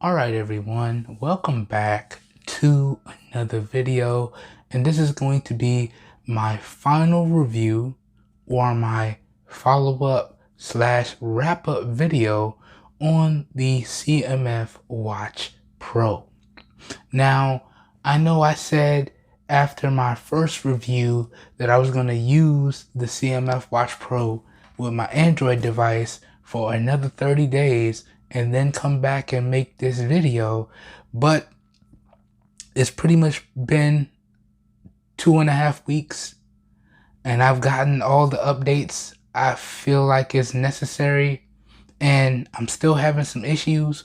Alright everyone, welcome back to another video, and this is going to be my final review or my follow-up / wrap-up video on the CMF Watch Pro. Now, I know I said after my first review that I was going to use the CMF Watch Pro with my Android device for another 30 days and then come back and make this video, but it's pretty much been 2.5 weeks and I've gotten all the updates I feel like is necessary, and I'm still having some issues,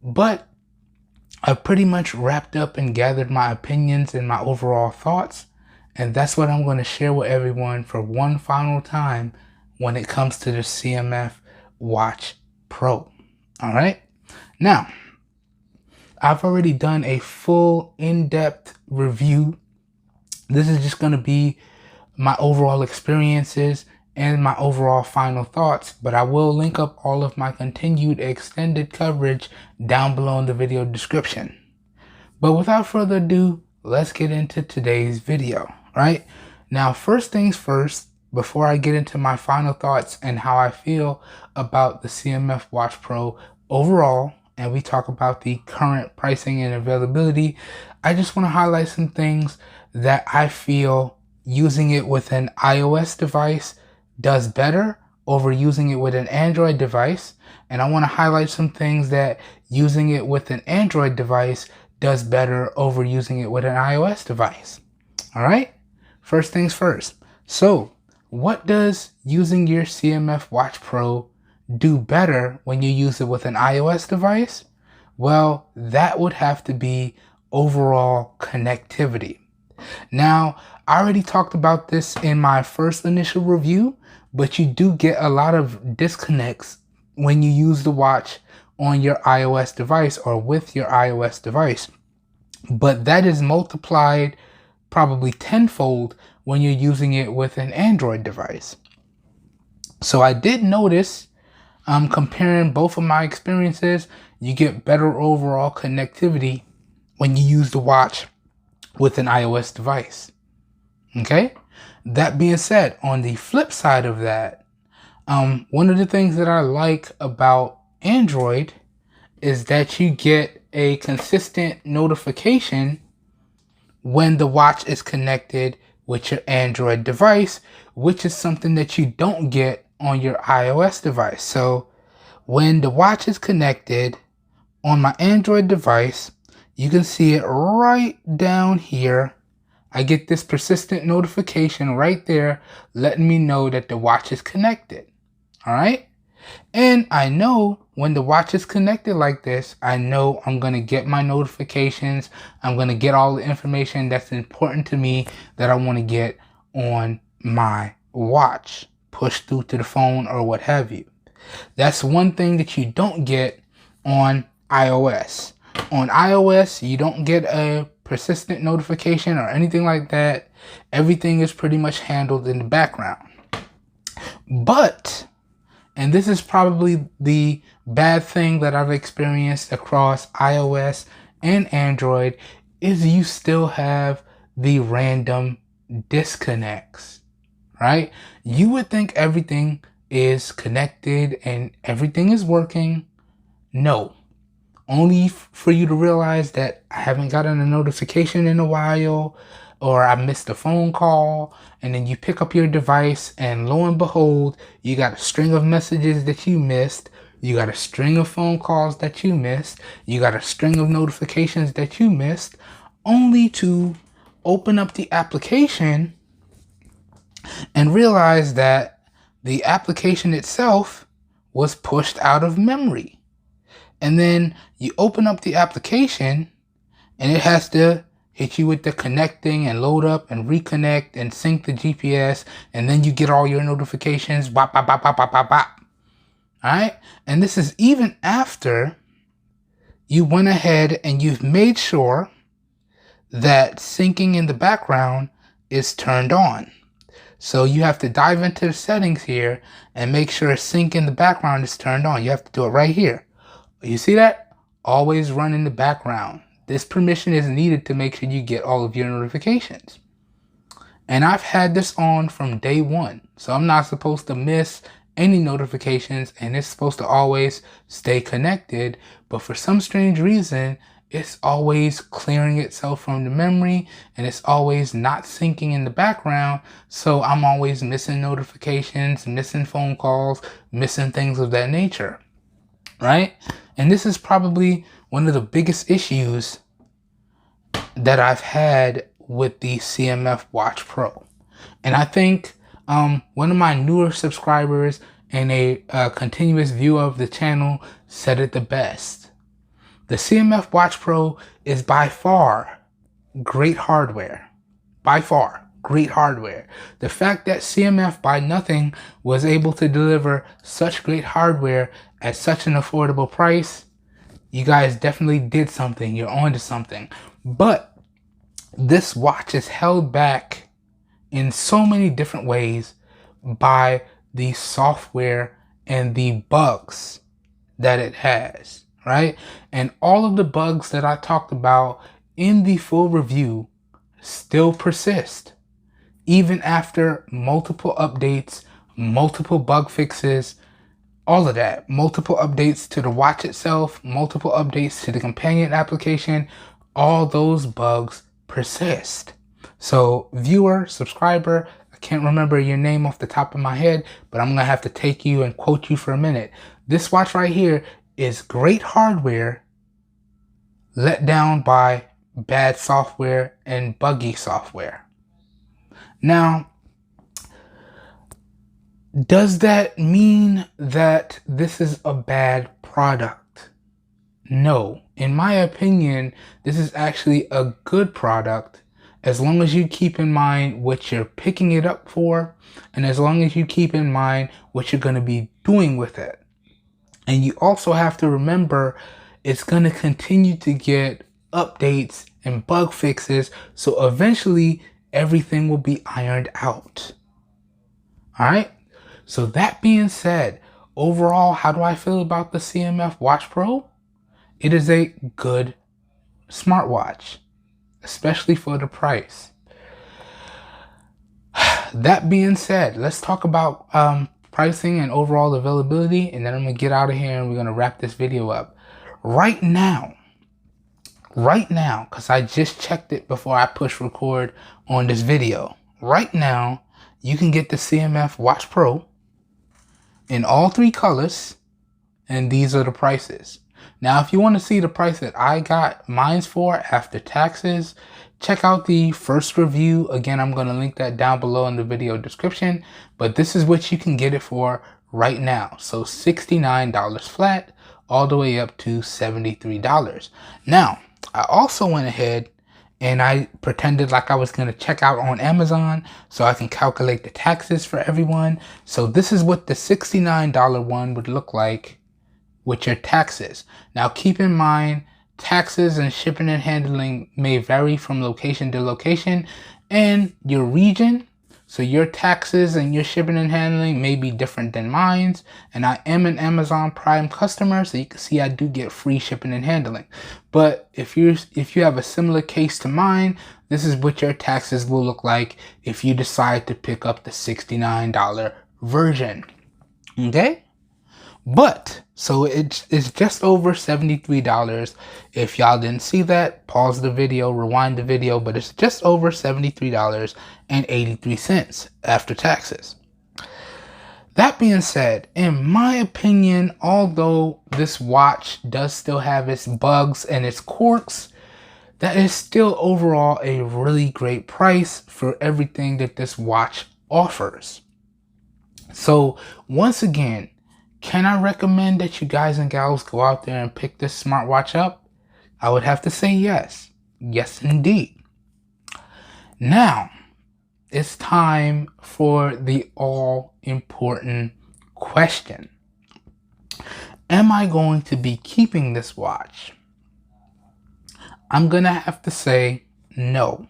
but I've pretty much wrapped up and gathered my opinions and my overall thoughts, and that's what I'm going to share with everyone for one final time when it comes to the CMF Watch Pro. All right. Now, I've already done a full in-depth review. This is just going to be my overall experiences and my overall final thoughts, but I will link up all of my continued extended coverage down below in the video description. But without further ado, let's get into today's video. Right now, first things first, before I get into my final thoughts and how I feel about the CMF Watch Pro overall, and we talk about the current pricing and availability, I just want to highlight some things that I feel using it with an iOS device does better over using it with an Android device, and I want to highlight some things that using it with an Android device does better over using it with an iOS device. All right, first things first. So what does using your CMF Watch Pro do better when you use it with an iOS device? Well, that would have to be overall connectivity. Now, I already talked about this in my first initial review, but you do get a lot of disconnects when you use the watch on your iOS device or with your iOS device. But that is multiplied probably tenfold when you're using it with an Android device. So I did notice, comparing both of my experiences, you get better overall connectivity when you use the watch with an iOS device. Okay? That being said, on the flip side of that, one of the things that I like about Android is that you get a consistent notification when the watch is connected with your Android device, which is something that you don't get on your iOS device. So when the watch is connected on my Android device, you can see it right down here. I get this persistent notification right there letting me know that the watch is connected. All right. And I know when the watch is connected like this, I know I'm going to get my notifications. I'm going to get all the information that's important to me that I want to get on my watch, pushed through to the phone or what have you. That's one thing that you don't get on iOS. On iOS, you don't get a persistent notification or anything like that. Everything is pretty much handled in the background. But, and this is probably the bad thing that I've experienced across iOS and Android, is you still have the random disconnects, right? You would think everything is connected and everything is working. No. Only for you to realize that I haven't gotten a notification in a while, or I missed a phone call, and then you pick up your device and lo and behold, you got a string of messages that you missed, you got a string of phone calls that you missed, you got a string of notifications that you missed, only to open up the application and realize that the application itself was pushed out of memory. And then you open up the application and it has to hit you with the connecting and load up and reconnect and sync the GPS. And then you get all your notifications. Bop, bop, bop, bop, bop, bop, bop. All right. And this is even after you went ahead and you've made sure that syncing in the background is turned on. So you have to dive into the settings here and make sure sync in the background is turned on. You have to do it right here. You see that? always run in the background. This permission is needed to make sure you get all of your notifications. And I've had this on from day one, so I'm not supposed to miss any notifications, and it's supposed to always stay connected. But for some strange reason, it's always clearing itself from the memory, and it's always not syncing in the background. So I'm always missing notifications, missing phone calls, missing things of that nature, right? And this is probably one of the biggest issues that I've had with the CMF Watch Pro. And I think one of my newer subscribers and a continuous viewer of the channel said it the best. The CMF Watch Pro is by far great hardware. By far, great hardware. The fact that CMF by nothing was able to deliver such great hardware at such an affordable price, you guys definitely did something. You're onto something. But this watch is held back in so many different ways by the software and the bugs that it has, right? And all of the bugs that I talked about in the full review still persist, even after multiple updates, multiple bug fixes, all of that, multiple updates to the watch itself, multiple updates to the companion application, all those bugs persist. So viewer, subscriber, I can't remember your name off the top of my head, but I'm gonna have to take you and quote you for a minute. This watch right here is great hardware let down by bad software and buggy software. Now, does that mean that this is a bad product? No. In my opinion, this is actually a good product as long as you keep in mind what you're picking it up for, and as long as you keep in mind what you're going to be doing with it. And you also have to remember it's going to continue to get updates and bug fixes, so eventually everything will be ironed out. All right? So that being said, overall, how do I feel about the CMF Watch Pro? It is a good smartwatch, especially for the price. That being said, let's talk about pricing and overall availability, and then I'm gonna get out of here and we're gonna wrap this video up. Right now, because I just checked it before I push record on this video. Right now, you can get the CMF Watch Pro in all three colors, and these are the prices. Now, if you want to see the price that I got mine's for after taxes, check out the first review. Again, I'm going to link that down below in the video description, but this is what you can get it for right now. So $69 flat, all the way up to $73. Now, I also went ahead and I pretended like I was going to check out on Amazon so I can calculate the taxes for everyone. So this is what the $69 one would look like with your taxes. Now keep in mind, taxes and shipping and handling may vary from location to location and your region. So your taxes and your shipping and handling may be different than mine. And I am an Amazon Prime customer, so you can see I do get free shipping and handling. But if you have a similar case to mine, this is what your taxes will look like if you decide to pick up the $69 version. Okay? But, so it's just over $73. If y'all didn't see that, pause the video, rewind the video, but it's just over $73.83 after taxes. That being said, in my opinion, although this watch does still have its bugs and its quirks, that is still overall a really great price for everything that this watch offers. So once again, can I recommend that you guys and gals go out there and pick this smartwatch up? I would have to say yes. Yes, indeed. Now, it's time for the all-important question. Am I going to be keeping this watch? I'm going to have to say no.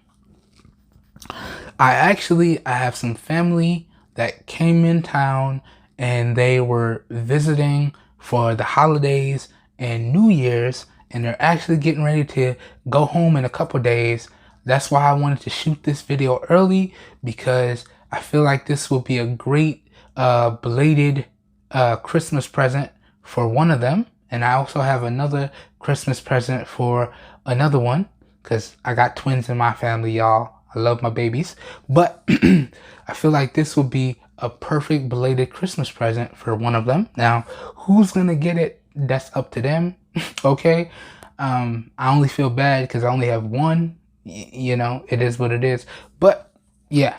I have some family that came in town and they were visiting for the holidays and New Year's, and they're actually getting ready to go home in a couple days. That's why I wanted to shoot this video early, because I feel like this will be a great belated Christmas present for one of them. And I also have another Christmas present for another one, because I got twins in my family, y'all. I love my babies. But I feel like this will be a perfect belated Christmas present for one of them. Now, who's going to get it? That's up to them. Okay. I only feel bad because I only have one. You know, it is what it is. But yeah.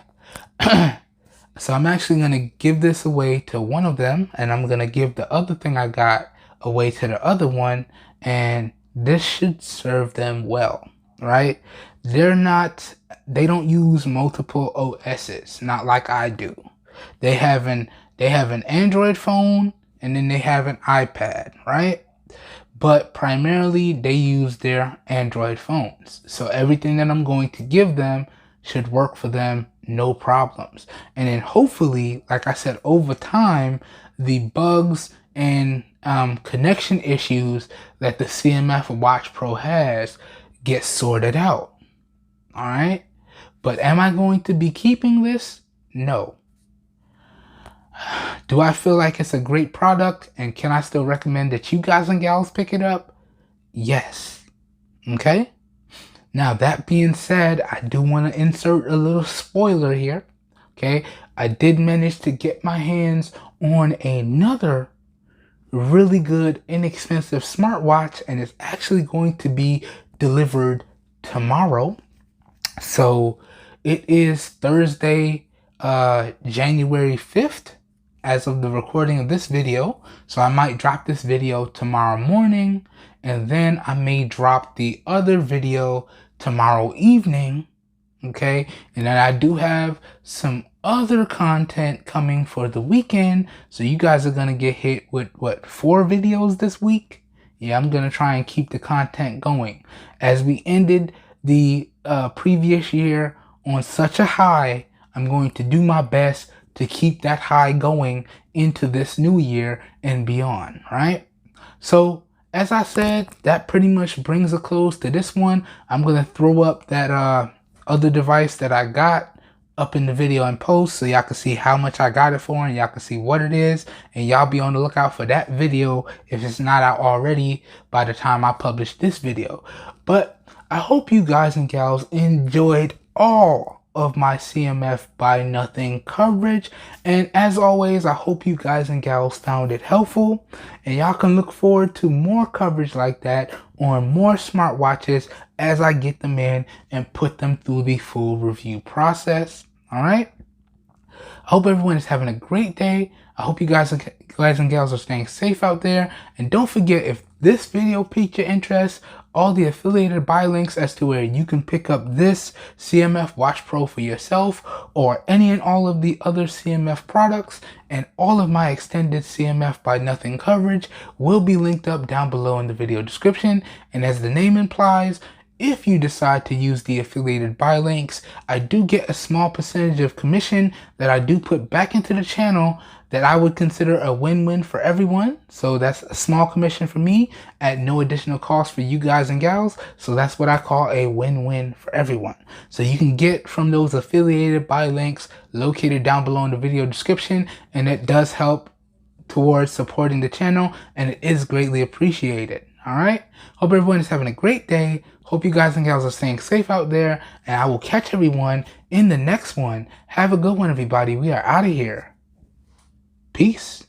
So I'm actually going to give this away to one of them, and I'm going to give the other thing I got away to the other one, and this should serve them well, right? They don't use multiple OSs, not like I do. They have an Android phone, and then they have an iPad, right? But primarily they use their Android phones. So everything that I'm going to give them should work for them, no problems. And then hopefully, like I said, over time, the bugs and connection issues that the CMF Watch Pro has get sorted out. All right. But am I going to be keeping this? No. Do I feel like it's a great product, and can I still recommend that you guys and gals pick it up? Yes. Okay. Now, that being said, I do want to insert a little spoiler here. Okay. I did manage to get my hands on another really good, inexpensive smartwatch, and it's actually going to be delivered tomorrow. So it is Thursday, January 5th. As of the recording of this video. So I might drop this video tomorrow morning, and then I may drop the other video tomorrow evening. Okay. And then I do have some other content coming for the weekend. So you guys are going to get hit with 4 videos this week. Yeah, I'm going to try and keep the content going. As we ended the previous year on such a high, I'm going to do my best to keep that high going into this new year and beyond, right? So, as I said, that pretty much brings a close to this one. I'm going to throw up that other device that I got up in the video and post, so y'all can see how much I got it for, and y'all can see what it is, and y'all be on the lookout for that video if it's not out already by the time I publish this video. But I hope you guys and gals enjoyed all of my CMF by nothing coverage, and as always, I hope you guys and gals found it helpful, and y'all can look forward to more coverage like that on more smartwatches as I get them in and put them through the full review process. All right, I hope everyone is having a great day. I hope you guys and gals are staying safe out there, and don't forget, if this video piqued your interest, all the affiliated buy links as to where you can pick up this CMF Watch Pro for yourself, or any and all of the other CMF products, and all of my extended CMF by nothing coverage will be linked up down below in the video description. And as the name implies, if you decide to use the affiliated buy links, I do get a small percentage of commission that I do put back into the channel that I would consider a win-win for everyone. So that's a small commission for me at no additional cost for you guys and gals. So that's what I call a win-win for everyone. So you can get from those affiliated buy links located down below in the video description, and it does help towards supporting the channel, and it is greatly appreciated. All right. Hope everyone is having a great day. Hope you guys and gals are staying safe out there, and I will catch everyone in the next one. Have a good one, everybody. We are out of here. Peace.